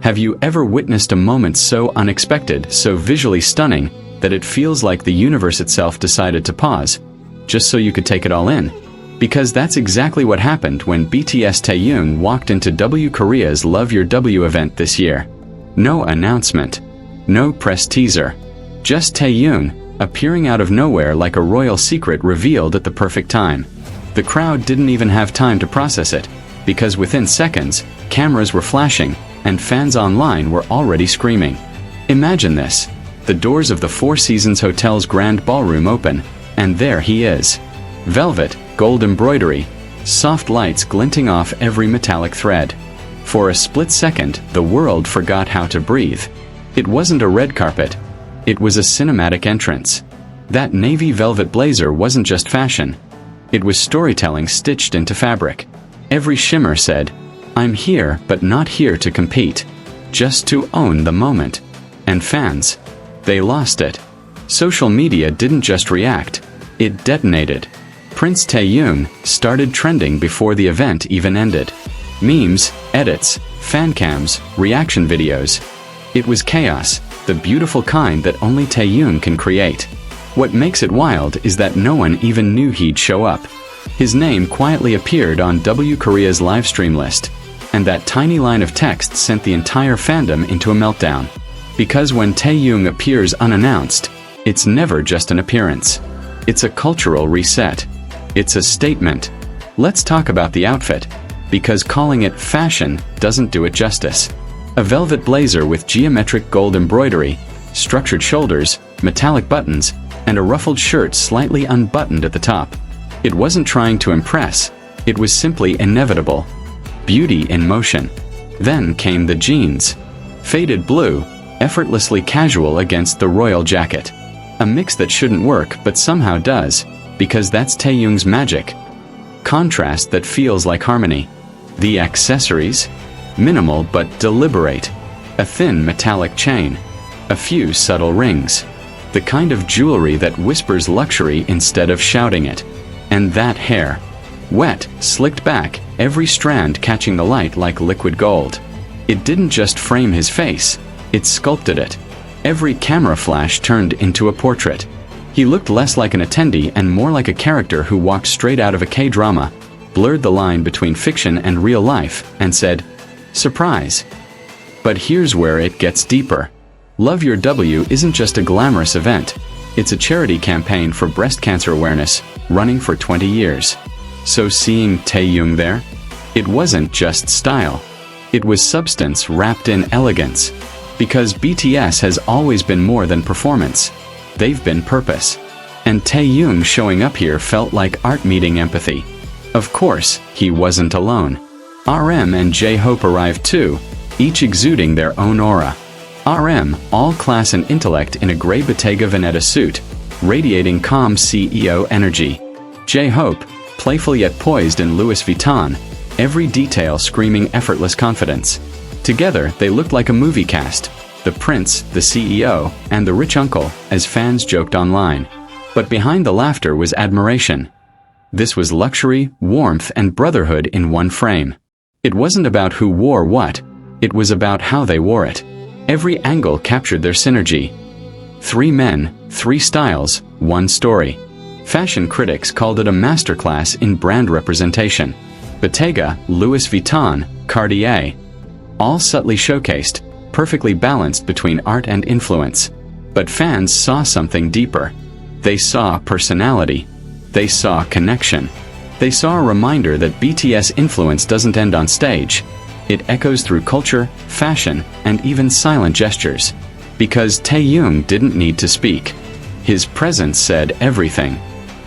Have you ever witnessed a moment so unexpected, so visually stunning, that it feels like the universe itself decided to pause, just so you could take it all in? Because that's exactly what happened when BTS Taehyung walked into W Korea's Love Your W event this year. No announcement. No press teaser. Just Taehyung, appearing out of nowhere like a royal secret revealed at the perfect time. The crowd didn't even have time to process it, because within seconds, cameras were flashing, and fans online were already screaming. Imagine this. The doors of the Four Seasons Hotel's Grand Ballroom open, and there he is. Velvet, gold embroidery, soft lights glinting off every metallic thread. For a split second, the world forgot how to breathe. It wasn't a red carpet. It was a cinematic entrance. That navy velvet blazer wasn't just fashion. It was storytelling stitched into fabric. Every shimmer said, "I'm here, but not here to compete. Just to own the moment." And fans, they lost it. Social media didn't just react. It detonated. Prince Taehyung started trending before the event even ended. Memes, edits, fancams, reaction videos. It was chaos, the beautiful kind that only Taehyung can create. What makes it wild is that no one even knew he'd show up. His name quietly appeared on W Korea's livestream list, and that tiny line of text sent the entire fandom into a meltdown. Because when Taehyung appears unannounced, it's never just an appearance. It's a cultural reset. It's a statement. Let's talk about the outfit, because calling it fashion doesn't do it justice. A velvet blazer with geometric gold embroidery, structured shoulders, metallic buttons, and a ruffled shirt slightly unbuttoned at the top. It wasn't trying to impress. It was simply inevitable. Beauty in motion. Then came the jeans. Faded blue, effortlessly casual against the royal jacket. A mix that shouldn't work but somehow does, because that's Taehyung's magic. Contrast that feels like harmony. The accessories? Minimal but deliberate. A thin metallic chain. A few subtle rings. The kind of jewelry that whispers luxury instead of shouting it. And that hair. Wet, slicked back, every strand catching the light like liquid gold. It didn't just frame his face, it sculpted it. Every camera flash turned into a portrait. He looked less like an attendee and more like a character who walked straight out of a K-drama, blurred the line between fiction and real life, and said, "Surprise." But here's where it gets deeper. Love Your W isn't just a glamorous event. It's a charity campaign for breast cancer awareness, running for 20 years. So seeing Taehyung there? It wasn't just style. It was substance wrapped in elegance. Because BTS has always been more than performance. They've been purpose. And Taehyung showing up here felt like art meeting empathy. Of course, he wasn't alone. RM and J-Hope arrived too, each exuding their own aura. RM, all class and intellect in a gray Bottega Veneta suit, radiating calm CEO energy. J-Hope, playful yet poised in Louis Vuitton, every detail screaming effortless confidence. Together, they looked like a movie cast, the prince, the CEO, and the rich uncle, as fans joked online. But behind the laughter was admiration. This was luxury, warmth, and brotherhood in one frame. It wasn't about who wore what, it was about how they wore it. Every angle captured their synergy. 3 men, 3 styles, 1 story. Fashion critics called it a masterclass in brand representation. Bottega, Louis Vuitton, Cartier. All subtly showcased, perfectly balanced between art and influence. But fans saw something deeper. They saw personality. They saw connection. They saw a reminder that BTS influence doesn't end on stage. It echoes through culture, fashion, and even silent gestures. Because Taehyung didn't need to speak. His presence said everything.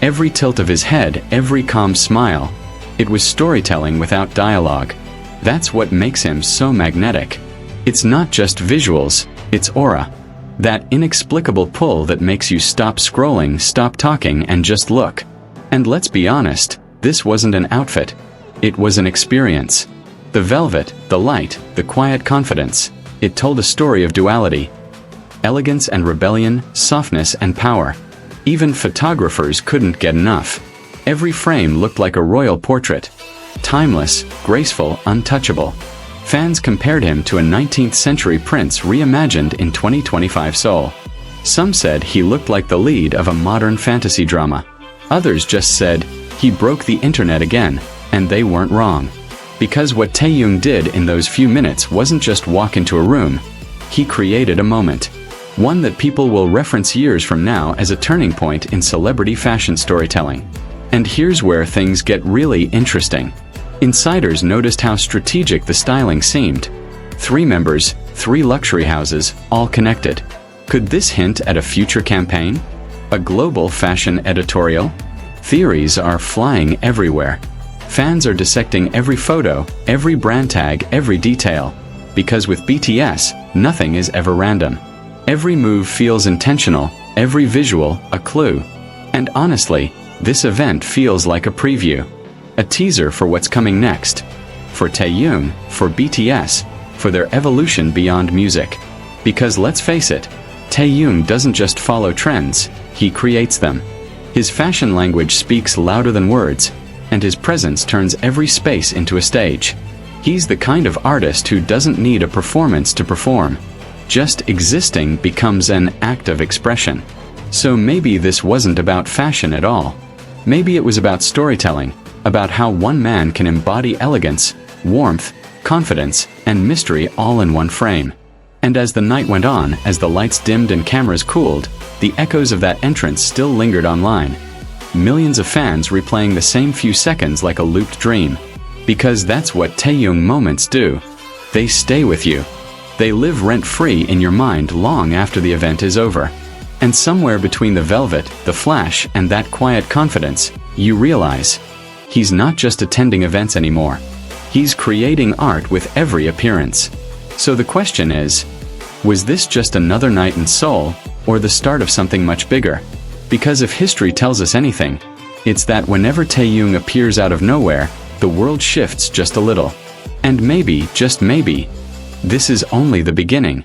Every tilt of his head, every calm smile. It was storytelling without dialogue. That's what makes him so magnetic. It's not just visuals, it's aura. That inexplicable pull that makes you stop scrolling, stop talking, and just look. And let's be honest, this wasn't an outfit. It was an experience. The velvet, the light, the quiet confidence. It told a story of duality. Elegance and rebellion, softness and power. Even photographers couldn't get enough. Every frame looked like a royal portrait. Timeless, graceful, untouchable. Fans compared him to a 19th century prince reimagined in 2025 Seoul. Some said he looked like the lead of a modern fantasy drama. Others just said, he broke the internet again, and they weren't wrong. Because what Taehyung did in those few minutes wasn't just walk into a room, he created a moment. One that people will reference years from now as a turning point in celebrity fashion storytelling. And here's where things get really interesting. Insiders noticed how strategic the styling seemed. 3 members, 3 luxury houses, all connected. Could this hint at a future campaign? A global fashion editorial? Theories are flying everywhere. Fans are dissecting every photo, every brand tag, every detail. Because with BTS, nothing is ever random. Every move feels intentional, every visual, a clue. And honestly, this event feels like a preview. A teaser for what's coming next. For Taehyung, for BTS, for their evolution beyond music. Because let's face it, Taehyung doesn't just follow trends, he creates them. His fashion language speaks louder than words, and his presence turns every space into a stage. He's the kind of artist who doesn't need a performance to perform. Just existing becomes an act of expression. So maybe this wasn't about fashion at all. Maybe it was about storytelling, about how one man can embody elegance, warmth, confidence, and mystery all in one frame. And as the night went on, as the lights dimmed and cameras cooled, the echoes of that entrance still lingered online. Millions of fans replaying the same few seconds like a looped dream. Because that's what Taehyung moments do. They stay with you. They live rent-free in your mind long after the event is over. And somewhere between the velvet, the flash, and that quiet confidence, you realize, he's not just attending events anymore. He's creating art with every appearance. So the question is, was this just another night in Seoul, or the start of something much bigger? Because if history tells us anything, it's that whenever Taehyung appears out of nowhere, the world shifts just a little. And maybe, just maybe, this is only the beginning.